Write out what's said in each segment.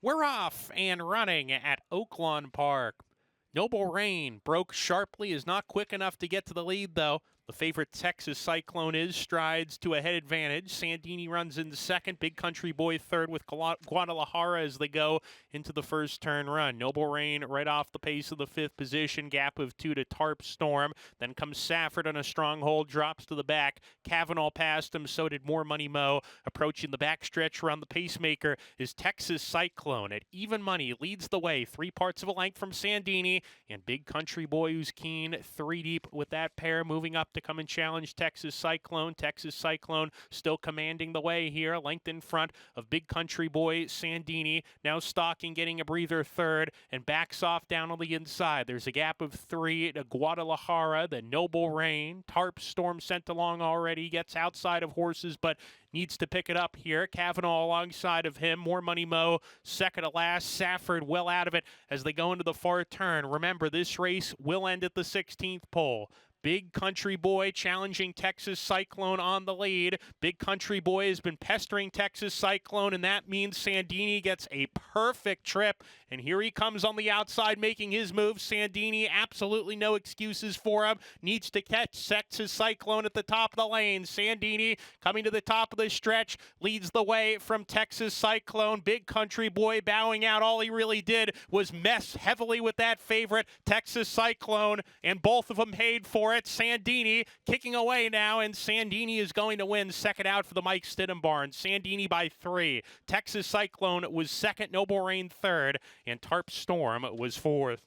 We're off and running at Oaklawn Park. Noble Rain broke sharply, is not quick enough to get to the lead, though. The favorite Texas Cyclone is strides to a head advantage. Sandini runs in second. Big Country Boy third with Guadalajara as they go into the first turn run. Noble Rain right off the pace of the fifth position. Gap of 2 to Tarp Storm. Then comes Safford on a stronghold. Drops to the back. Kavanaugh passed him. So did More Money Mo. Approaching the backstretch around the pacemaker is Texas Cyclone. At even money leads the way. 3 parts of a length from Sandini. And Big Country Boy, who's keen, 3 deep with that pair, moving up to come and challenge Texas Cyclone. Texas Cyclone still commanding the way here, length in front of Big Country Boy Sandini. Now stalking, getting a breather third, and backs off down on the inside. There's a gap of 3 to Guadalajara, the Noble Rain. Tarp Storm sent along already, gets outside of horses, but needs to pick it up here. Kavanaugh alongside of him. More Money Mo, second to last. Safford well out of it as they go into the far turn. Remember, this race will end at the 16th pole. Big Country Boy challenging Texas Cyclone on the lead. Big Country Boy has been pestering Texas Cyclone, and that means Sandini gets a perfect trip. And here he comes on the outside making his move. Sandini, absolutely no excuses for him. Needs to catch Texas Cyclone at the top of the lane. Sandini coming to the top of the stretch, leads the way from Texas Cyclone. Big Country Boy bowing out. All he really did was mess heavily with that favorite, Texas Cyclone, and both of them paid for it. Sandini kicking away now, and Sandini is going to win second out for the Mike Stidham barn. Sandini by 3. Texas Cyclone was second, Noble Rain third, and Tarp Storm was fourth.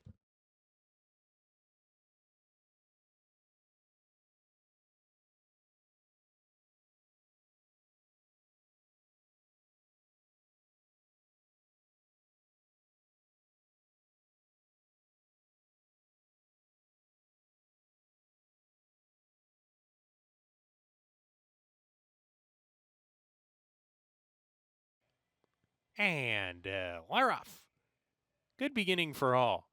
And we're off. Good beginning for all.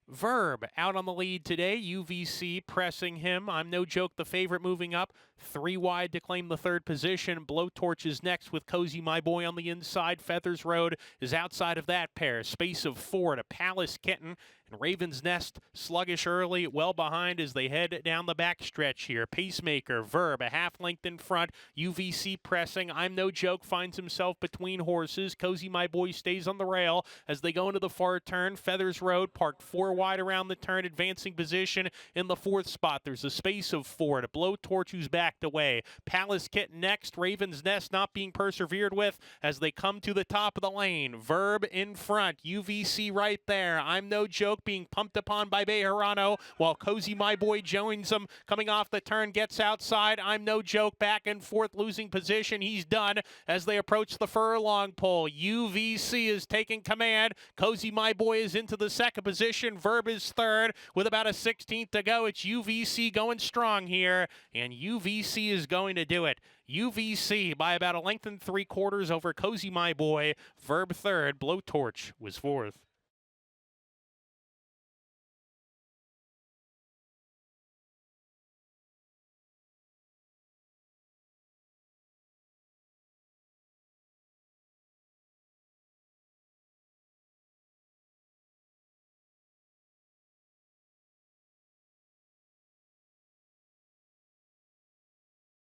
Verb out on the lead today. UVC pressing him. I'm No Joke, the favorite, moving up. 3 wide to claim the third position. Blowtorch is next with Cozy My Boy on the inside. Feathers Road is outside of that pair. Space of 4 to Palace Kitten. And Raven's Nest sluggish early, well behind as they head down the backstretch here. Pacemaker, Verb, a half length in front. UVC pressing. I'm No Joke finds himself between horses. Cozy My Boy stays on the rail as they go into the far turn. Feathers Road parked 4 wide around the turn, advancing position in the 4th spot. There's a space of 4 to Blowtorch, who's backed away. Palace Kitten next. Raven's Nest not being persevered with as they come to the top of the lane. Verb in front. UVC right there. I'm No Joke being pumped upon by Bejarano, while Cozy My Boy joins him. Coming off the turn, gets outside. I'm No Joke back and forth, losing position. He's done as they approach the furlong pole. UVC is taking command. Cozy My Boy is into the second position. Verb is third with about a 16th to go. It's UVC going strong here, and UVC is going to do it. UVC by about a length and 3/4 over Cozy My Boy. Verb third. Blowtorch was fourth.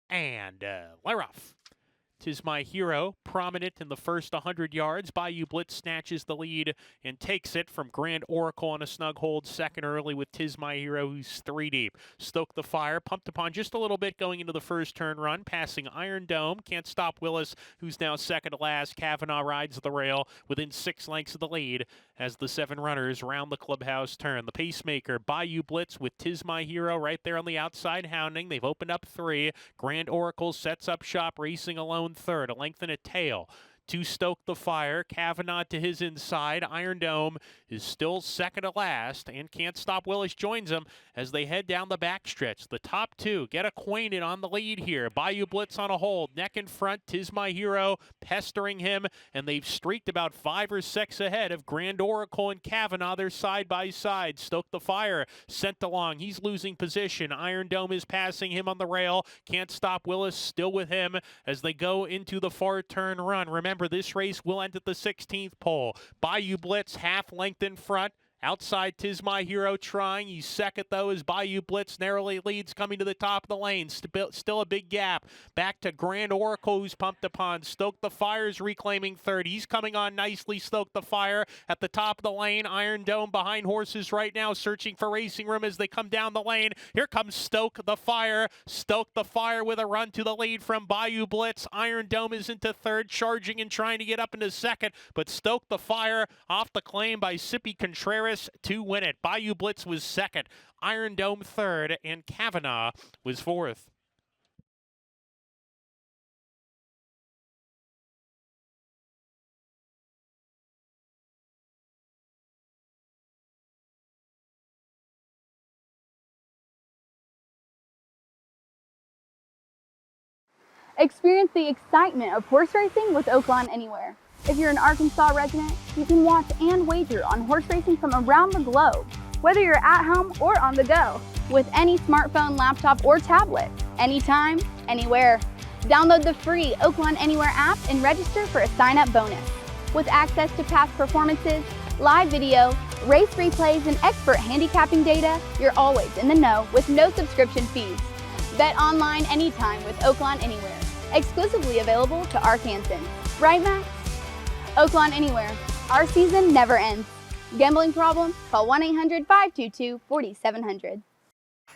And we're off. 'Tis My Hero, prominent in the first 100 yards. Bayou Blitz snatches the lead and takes it from Grand Oracle on a snug hold. Second early with 'Tis My Hero, who's 3 deep. Stoke the Fire, pumped upon just a little bit going into the first turn run. Passing Iron Dome, Can't Stop Willis, who's now second to last. Kavanaugh rides the rail within 6 lengths of the lead as the 7 runners round the clubhouse turn. The Pacemaker, Bayou Blitz with 'Tis My Hero right there on the outside hounding. They've opened up 3. Grand Oracle sets up shop, racing alone third, a length and a tail. to stoke the fire. Kavanaugh to his inside. Iron Dome is still second to last, and Can't Stop Willis joins him as they head down the backstretch. The top two get acquainted on the lead here. Bayou Blitz on a hold. Neck in front, 'Tis My Hero pestering him, and they've streaked about 5 or 6 ahead of Grand Oracle and Kavanaugh. They're side by side. Stoke the Fire sent along. He's losing position. Iron Dome is passing him on the rail. Can't Stop Willis still with him as they go into the far turn run. Remember, remember, this race will end at the 16th pole. Bayou Blitz half length in front. Outside, Tis My Hero trying. He's second, though, as Bayou Blitz narrowly leads, coming to the top of the lane. Still a big gap. Back to Grand Oracle, who's pumped upon. Stoke the Fire's reclaiming third. He's coming on nicely, Stoke the Fire. At the top of the lane, Iron Dome behind horses right now, searching for racing room as they come down the lane. Here comes Stoke the Fire. Stoke the Fire with a run to the lead from Bayou Blitz. Iron Dome is into third, charging and trying to get up into second, but Stoke the Fire off the claim by Sippy Contreras to win it. Bayou Blitz was second, Iron Dome third, and Kavanaugh was fourth. Experience the excitement of horse racing with Oaklawn Anywhere. If you're an Arkansas resident, you can watch and wager on horse racing from around the globe, whether you're at home or on the go, with any smartphone, laptop, or tablet, anytime, anywhere. Download the free Oaklawn Anywhere app and register for a sign-up bonus. With access to past performances, live video, race replays, and expert handicapping data, you're always in the know with no subscription fees. Bet online anytime with Oaklawn Anywhere, exclusively available to Arkansans. Right, Max? Oaklawn Anywhere. Our season never ends. Gambling problem? Call 1-800-522-4700.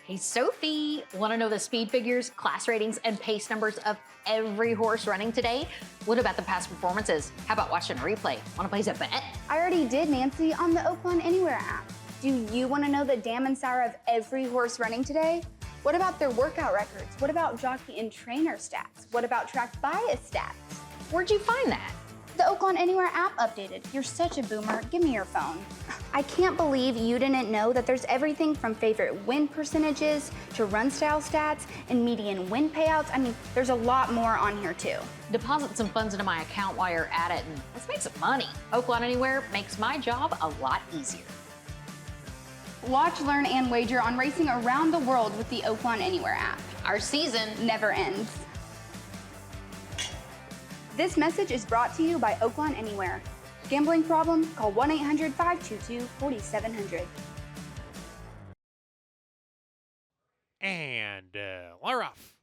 Hey, Sophie, want to know the speed figures, class ratings, and pace numbers of every horse running today? What about the past performances? How about watching a replay? Want to place a bet? I already did, Nancy, on the Oaklawn Anywhere app. Do you want to know the dam and sour of every horse running today? What about their workout records? What about jockey and trainer stats? What about track bias stats? Where'd you find that? The Oaklawn Anywhere app updated. You're such a boomer. Give me your phone. I can't believe you didn't know that there's everything from favorite win percentages to run style stats and median win payouts. I mean, there's a lot more on here too. Deposit some funds into my account while you're at it and let's make some money. Oaklawn Anywhere makes my job a lot easier. Watch, learn, and wager on racing around the world with the Oaklawn Anywhere app. Our season never ends. This message is brought to you by Oaklawn Anywhere. Gambling problem? Call 1-800-522-4700. And Laroff.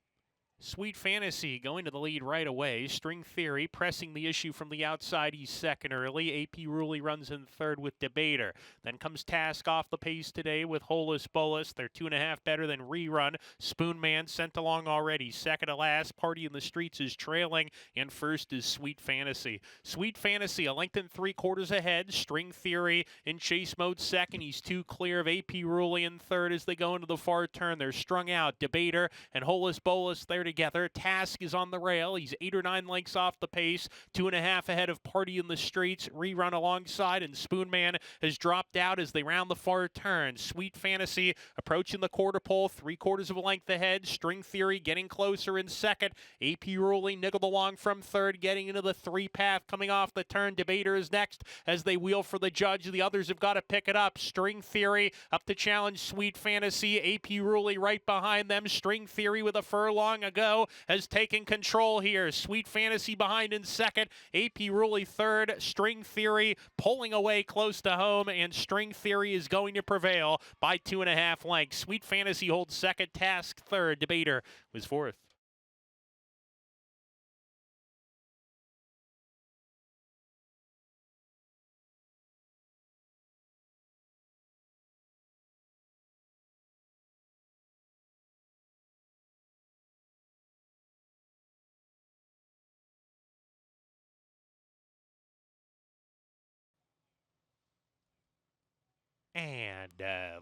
Sweet Fantasy going to the lead right away. String Theory pressing the issue from the outside. He's second early. AP Ruley runs in third with Debater. Then comes Task off the pace today with Holus Bolus. They're 2.5 better than Rerun. Spoonman sent along already. Second to last. Party in the Streets is trailing. And first is Sweet Fantasy. Sweet Fantasy a length and 3/4 ahead. String Theory in chase mode second. He's 2 clear of AP Ruley in third as they go into the far turn. They're strung out. Debater and Holus Bolus there together. Task is on the rail. He's 8 or 9 lengths off the pace. 2.5 ahead of Party in the Streets. Rerun alongside, and Spoonman has dropped out as they round the far turn. Sweet Fantasy approaching the quarter pole, 3/4 of a length ahead. String Theory getting closer in second. AP Ruley niggled along from third, getting into the 3 path coming off the turn. Debater is next as they wheel for the judge. The others have got to pick it up. String Theory up to challenge Sweet Fantasy. AP Ruley right behind them. String Theory with a furlong ago has taken control here. Sweet Fantasy behind in second. AP Ruley third. String Theory pulling away close to home, and String Theory is going to prevail by 2.5 lengths. Sweet Fantasy holds second. Task third. Debater was fourth. And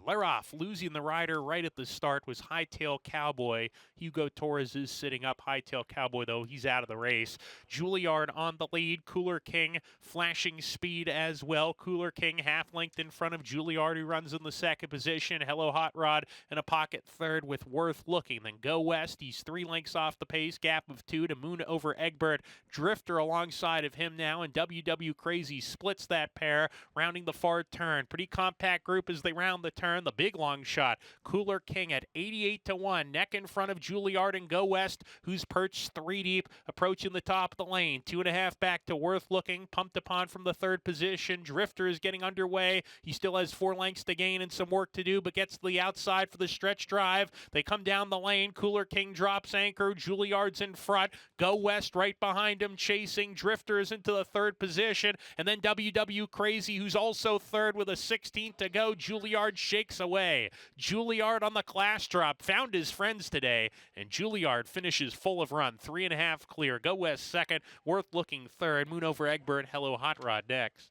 Laroff losing the rider right at the start was Hightail Cowboy. Hugo Torres is sitting up. Hightail Cowboy, though, he's out of the race. Juilliard on the lead. Cooler King flashing speed as well. Cooler King half length in front of Juilliard, who runs in the second position. Hello Hot Rod in a pocket third with Worth Looking. Then Go West. He's 3 lengths off the pace. Gap of 2 to Moon over Egbert. Drifter alongside of him now, and WW Crazy splits that pair, rounding the far turn. Pretty compact that group as they round the turn. The big long shot, Cooler King at 88-1, neck in front of Juilliard and Go West, who's perched 3 deep, approaching the top of the lane. 2.5 back to Worth Looking, pumped upon from the 3rd position. Drifter is getting underway. He still has 4 lengths to gain and some work to do, but gets to the outside for the stretch drive. They come down the lane. Cooler King drops anchor. Juilliard's in front. Go West right behind him, chasing. Drifter is into the 3rd position, and then WW Crazy, who's also 3rd with a 16th to go. Juilliard shakes away. Juilliard on the class drop found his friends today, and Juilliard finishes full of run. 3.5 clear. Go West 2nd. Worth Looking 3rd. Moon over Egbert. Hello Hot Rod next.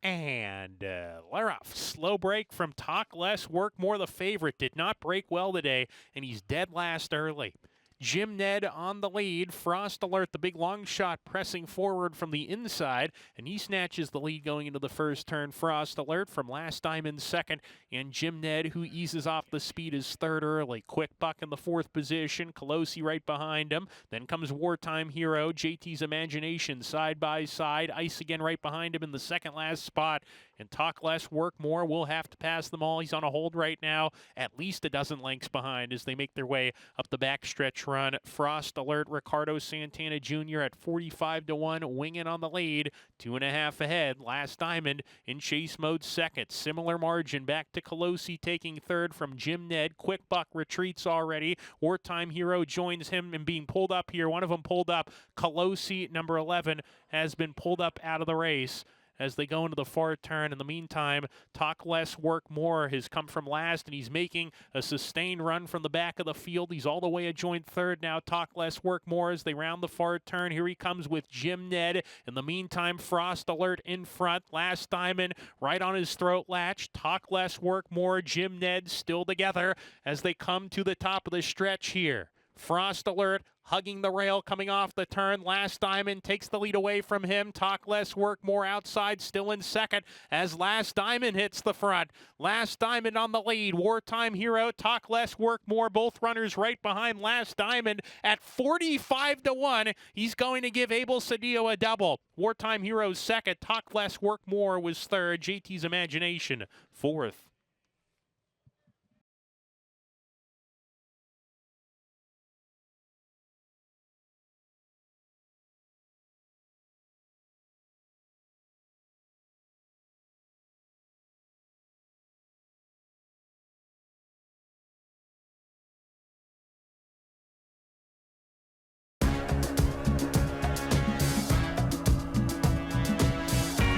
And they're off. Slow break from Talk Less, Work More. The favorite did not break well today, and he's dead last early. Jim Ned on the lead. Frost Alert, the big long shot, pressing forward from the inside, and he snatches the lead going into the first turn. Frost Alert from Last Diamond 2nd, and Jim Ned, who eases off the speed, is 3rd early. Quick Buck in the 4th position. Colosi right behind him. Then comes Wartime Hero. JT's Imagination side by side. Ice again right behind him in the 2nd last spot. And Talk Less, Work More will have to pass them all. He's on a hold right now, at least a dozen lengths behind as they make their way up the backstretch run. Frost Alert, Ricardo Santana Jr. at 45-1, winging on the lead. 2.5 ahead. Last Diamond in chase mode 2nd. Similar margin back to Colosi taking 3rd from Jim Ned. Quick Buck retreats already. Wartime Hero joins him and being pulled up here. One of them pulled up. Colosi, number 11, has been pulled up out of the race as they go into the far turn. In the meantime, Talk Less, Work More has come from last, and he's making a sustained run from the back of the field. He's all the way a joint 3rd now. Talk Less, Work More as they round the far turn. Here he comes with Jim Ned. In the meantime, Frost Alert in front. Last Diamond right on his throat latch. Talk Less, Work More. Jim Ned still together as they come to the top of the stretch here. Frost Alert hugging the rail coming off the turn. Last Diamond takes the lead away from him. Talk Less, Work More outside, still in 2nd as Last Diamond hits the front. Last Diamond on the lead. Wartime Hero, Talk Less, Work More, both runners right behind Last Diamond at 45-1. He's going to give Abel Cedillo a double. Wartime Hero's 2nd. Talk Less, Work More was 3rd. JT's Imagination 4th.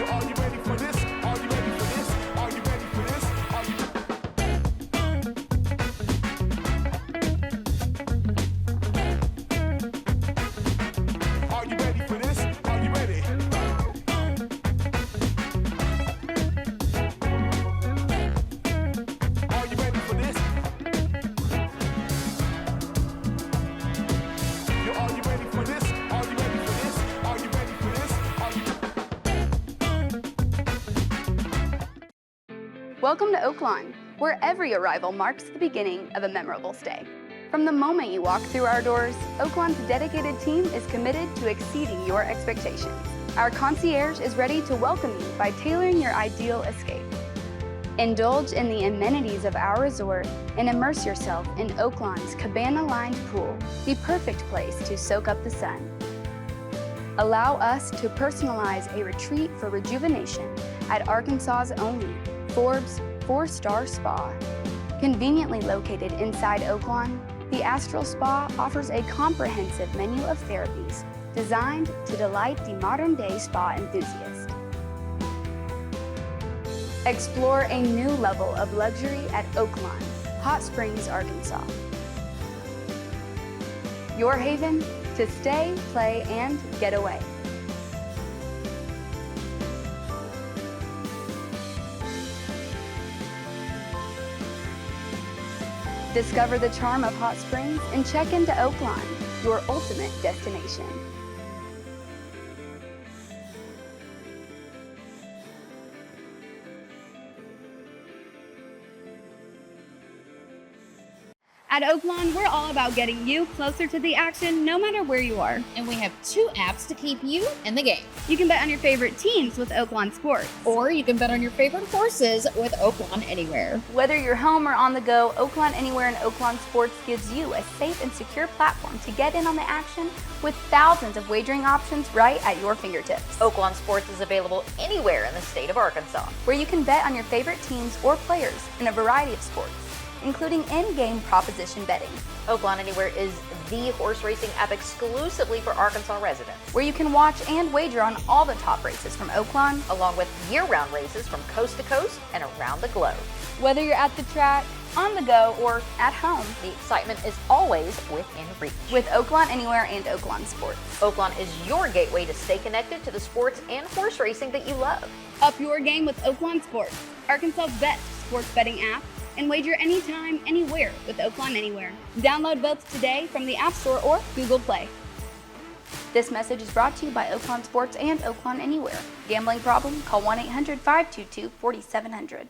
Are you ready for this? Are you ready for this? Are you ready for this? Are you ready for this? Are you ready? Are you ready for this? Are you ready for this? Are you ready for this? Are you ready for this? Are you Welcome to Oaklawn, where every arrival marks the beginning of a memorable stay. From the moment you walk through our doors, Oaklawn's dedicated team is committed to exceeding your expectations. Our concierge is ready to welcome you by tailoring your ideal escape. Indulge in the amenities of our resort and immerse yourself in Oaklawn's cabana-lined pool, the perfect place to soak up the sun. Allow us to personalize a retreat for rejuvenation at Arkansas's only Forbes 4-star spa. Conveniently located inside Oaklawn, the Astral Spa offers a comprehensive menu of therapies designed to delight the modern-day spa enthusiast. Explore a new level of luxury at Oaklawn, Hot Springs, Arkansas. Your haven to stay, play, and get away. Discover the charm of Hot Springs and check into Oaklawn, your ultimate destination. At Oaklawn, we're all about getting you closer to the action no matter where you are. And we have 2 apps to keep you in the game. You can bet on your favorite teams with Oaklawn Sports. Or you can bet on your favorite horses with Oaklawn Anywhere. Whether you're home or on the go, Oaklawn Anywhere and Oaklawn Sports gives you a safe and secure platform to get in on the action with thousands of wagering options right at your fingertips. Oaklawn Sports is available anywhere in the state of Arkansas. Where you can bet on your favorite teams or players in a variety of sports, including in-game proposition betting. Oaklawn Anywhere is the horse racing app exclusively for Arkansas residents, Where you can watch and wager on all the top races from Oaklawn, along with year-round races from coast to coast and around the globe. whether you're at the track, on the go, or at home. The excitement is always within reach. With Oaklawn Anywhere and Oaklawn Sports. Oaklawn is your gateway to stay connected to the sports and horse racing that you love. Up your game with Oaklawn Sports, Arkansas's best sports betting app, and wager anytime, anywhere with Oaklawn Anywhere. Download both today from the App Store or Google Play. This message is brought to you by Oaklawn Sports and Oaklawn Anywhere. Gambling problem? Call 1-800-522-4700.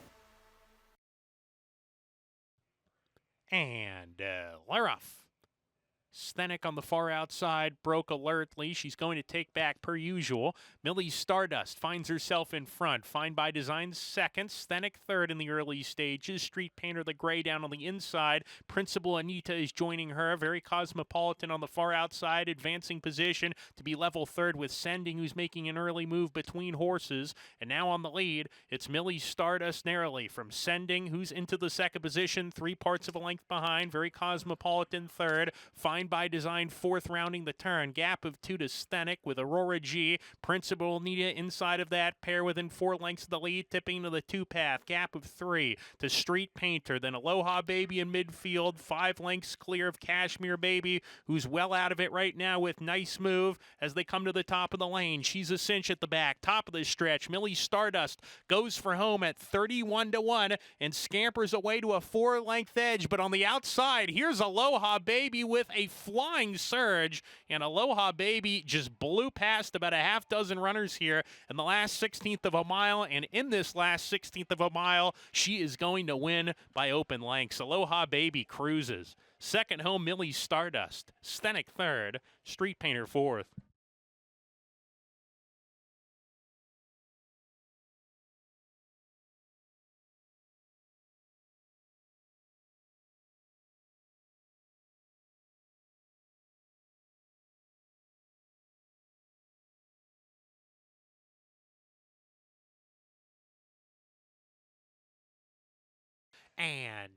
And Laroff. Stenek on the far outside, broke alertly. She's going to take back per usual. Millie Stardust finds herself in front. Fine by Design second. Stenek third in the early stages. Street Painter the gray down on the inside. Principal Anita is joining her. Very Cosmopolitan on the far outside, advancing position to be level third with Sending, who's making an early move between horses. And now on the lead, it's Millie Stardust narrowly from Sending, who's into the second position, 3 parts of a length behind. Very Cosmopolitan third. Fine by Design fourth, rounding the turn. Gap of 2 to Stenek with Aurora G. Principal Anita inside of that pair within 4 lengths of the lead, tipping to the 2 path. Gap of 3 to Street Painter. Then Aloha Baby in midfield, 5 lengths clear of Cashmere Baby, who's well out of it right now with Nice Move as they come to the top of the lane. She's a cinch at the back. Top of the stretch, Millie Stardust goes for home at 31-1 and scampers away to a 4-length edge. But on the outside, here's Aloha Baby with a flying surge, and Aloha Baby just blew past about a half dozen runners here in the last 16th of a mile, and in this last 16th of a mile, she is going to win by open lengths. Aloha Baby cruises. Second home, Millie Stardust. Stenek third. Street Painter fourth. And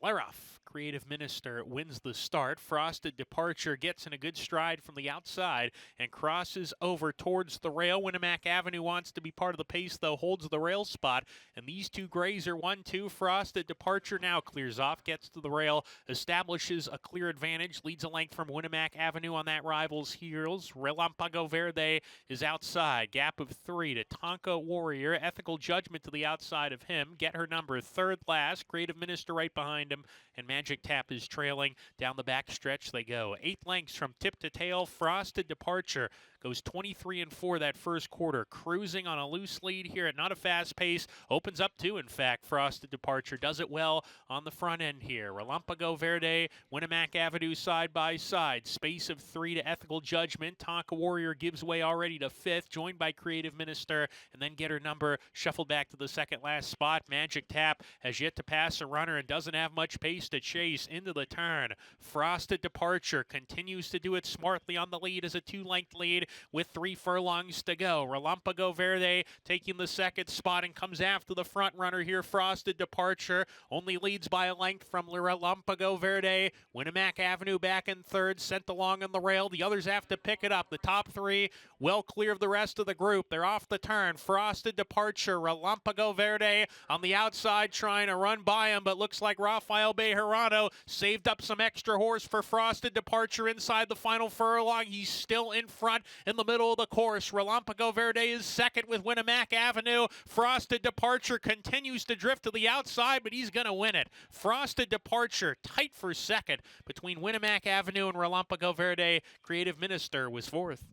Laroff, Creative Minister, wins the start. Frosted Departure gets in a good stride from the outside and crosses over towards the rail. Winnemac Avenue wants to be part of the pace, though, holds the rail spot. And these two grays are 1-2. Frosted Departure now clears off, gets to the rail, establishes a clear advantage, leads a length from Winnemac Avenue on that rival's heels. Relampago Verde is outside. Gap of 3 to Tonka Warrior. Ethical Judgment to the outside of him. Get her number third last. Creative Minister right behind him, and Magic Tap is trailing. Down the back stretch they go. 8 lengths from tip to tail. Frosted Departure goes 23-4 that first quarter, cruising on a loose lead here at not a fast pace. Opens up too, in fact. Frosted Departure does it well on the front end here. Relampago Verde, Winnemac Avenue side by side. Space of 3 to Ethical Judgment. Tonka Warrior gives way already to 5th, joined by Creative Minister, and then Get Her Number shuffled back to the second last spot. Magic Tap has yet to pass a runner and doesn't have much pace to chase into the turn. Frosted Departure continues to do it smartly on the lead as a 2-length lead with 3 furlongs to go. Relampago Verde taking the second spot and comes after the front runner here. Frosted Departure only leads by a length from Relampago Verde. Winnemac Avenue back in third, sent along on the rail. The others have to pick it up. The top 3 well clear of the rest of the group. They're off the turn. Frosted Departure, Relampago Verde on the outside trying to run by him, but looks like Rafael Bejarano saved up some extra horse for Frosted Departure inside the final furlong. He's still in front in the middle of the course. Relampago Verde is second with Winnemac Avenue. Frosted Departure continues to drift to the outside, but he's going to win it. Frosted Departure tight for second between Winnemac Avenue and Relampago Verde. Creative Minister was fourth.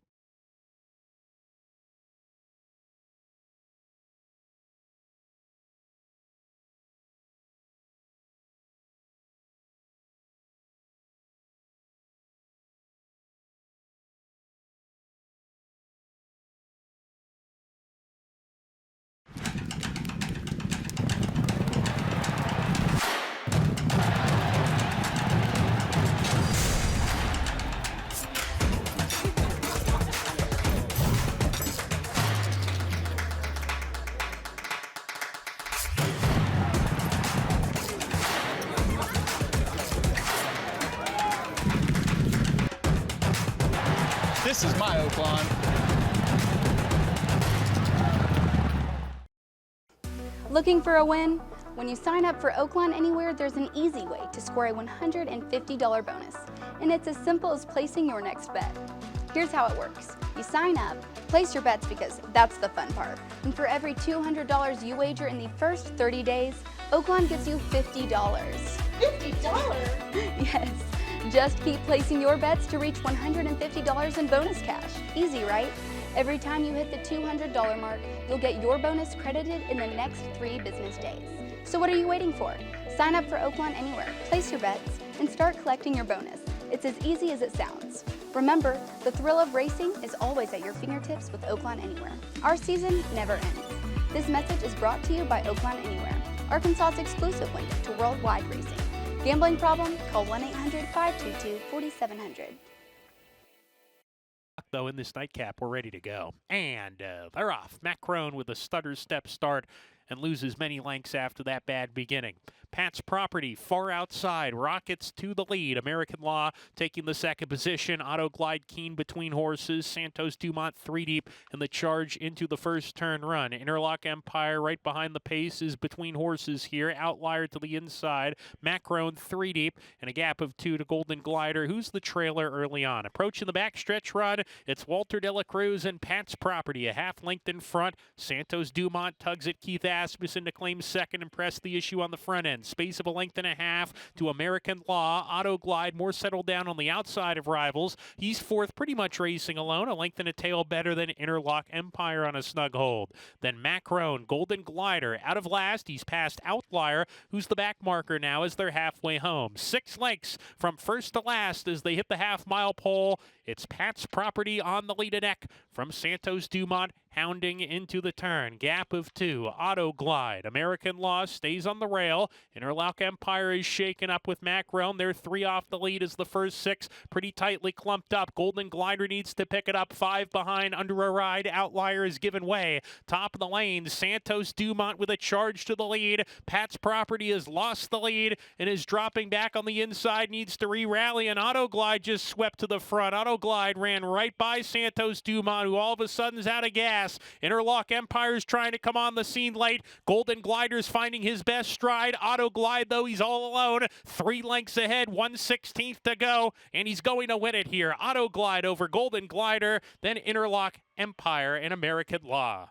This is my Oaklawn. Looking for a win? When you sign up for Oaklawn Anywhere, there's an easy way to score a $150 bonus, and it's as simple as placing your next bet. Here's how it works. You sign up, place your bets because that's the fun part, and for every $200 you wager in the first 30 days, Oaklawn gives you $50. $50? Yes. Just keep placing your bets to reach $150 in bonus cash. Easy, right? Every time you hit the $200 mark, you'll get your bonus credited in the next 3 business days. So what are you waiting for? Sign up for Oaklawn Anywhere, place your bets, and start collecting your bonus. It's as easy as it sounds. Remember, the thrill of racing is always at your fingertips with Oaklawn Anywhere. Our season never ends. This message is brought to you by Oaklawn Anywhere, Arkansas's exclusive window to worldwide racing. Gambling problem? Call 1-800-522-4700. Though in this nightcap, we're ready to go. And they're off. Matt Crone with a stutter step start and loses many lengths after that bad beginning. Pat's Property far outside. Rockets to the lead. American Law taking the second position. Auto Glide Keen between horses. Santos Dumont 3 deep and the charge into the first turn run. Interlock Empire right behind the pace is between horses here. Outlier to the inside. Macron 3 deep and a gap of 2 to Golden Glider, who's the trailer early on. Approaching the backstretch run, it's Walter De La Cruz and Pat's Property a half length in front. Santos Dumont tugs at Keith Asmussen to claim second and press the issue on the front end. Space of a length and a half to American Law. Auto Glide more settled down on the outside of rivals. He's fourth, pretty much racing alone. A length and a tail better than Interlock Empire on a snug hold. Then Macron, Golden Glider out of last. He's past Outlier, who's the back marker now as they're halfway home. 6 lengths from first to last as they hit the half-mile pole. It's Pat's Property on the lead neck from Santos Dumont, hounding into the turn. Gap of 2. Auto Glide. American Law stays on the rail. Interlock Empire is shaken up with Macron. They're 3 off the lead as the first 6 pretty tightly clumped up. Golden Glider needs to pick it up. 5 behind. Under a ride. Outlier is given way. Top of the lane. Santos Dumont with a charge to the lead. Pat's Property has lost the lead and is dropping back on the inside. Needs to re-rally, and Auto Glide just swept to the front. Auto Glide ran right by Santos Dumont, who all of a sudden is out of gas. Interlock Empire's trying to come on the scene late. Golden Glider's finding his best stride. Auto Glide, though, he's all alone. 3 lengths ahead, 1/16 to go, and he's going to win it here. Auto Glide over Golden Glider, then Interlock Empire and American Law.